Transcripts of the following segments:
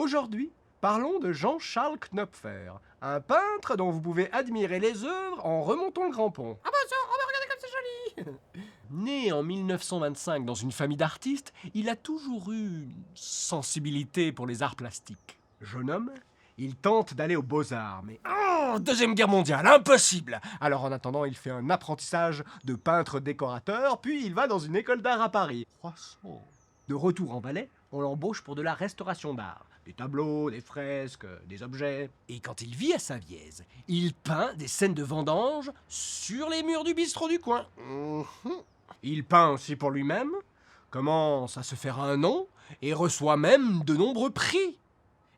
Aujourd'hui, parlons de Jean-Charles Knopfer, un peintre dont vous pouvez admirer les œuvres en remontant le Grand Pont. Ah bah ça, oh bah regardez comme c'est joli. Né en 1925 dans une famille d'artistes, il a toujours eu une sensibilité pour les arts plastiques. Jeune homme, il tente d'aller aux Beaux-Arts, mais Deuxième Guerre mondiale, impossible. Alors en attendant, il fait un apprentissage de peintre-décorateur, puis il va dans une école d'art à Paris. 300. De retour en Valais, on l'embauche pour de la restauration d'art. Des tableaux, des fresques, des objets. Et quand il vit à Savièse, il peint des scènes de vendange sur les murs du bistrot du coin. Il peint aussi pour lui-même, commence à se faire un nom et reçoit même de nombreux prix.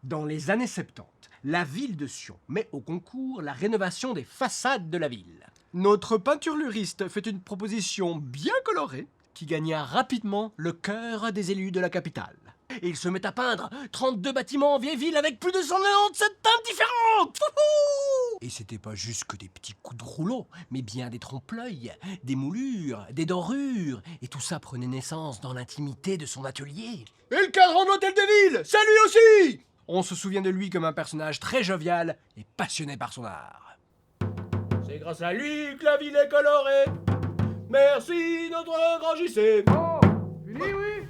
Dans les années 70, la ville de Sion met au concours la rénovation des façades de la ville. Notre peinturluriste fait une proposition bien colorée qui gagna rapidement le cœur des élus de la capitale. Et il se met à peindre 32 bâtiments en vieille ville avec plus de 197 teintes différentes. Wouhou! Et c'était pas juste que des petits coups de rouleau, mais bien des trompe-l'œil, des moulures, des dorures. Et tout ça prenait naissance dans l'intimité de son atelier. Et le cadran de l'hôtel de ville, c'est lui aussi! On se souvient de lui comme un personnage très jovial et passionné par son art. C'est grâce à lui que la ville est colorée. Merci notre grand JC. Oh, fini oui.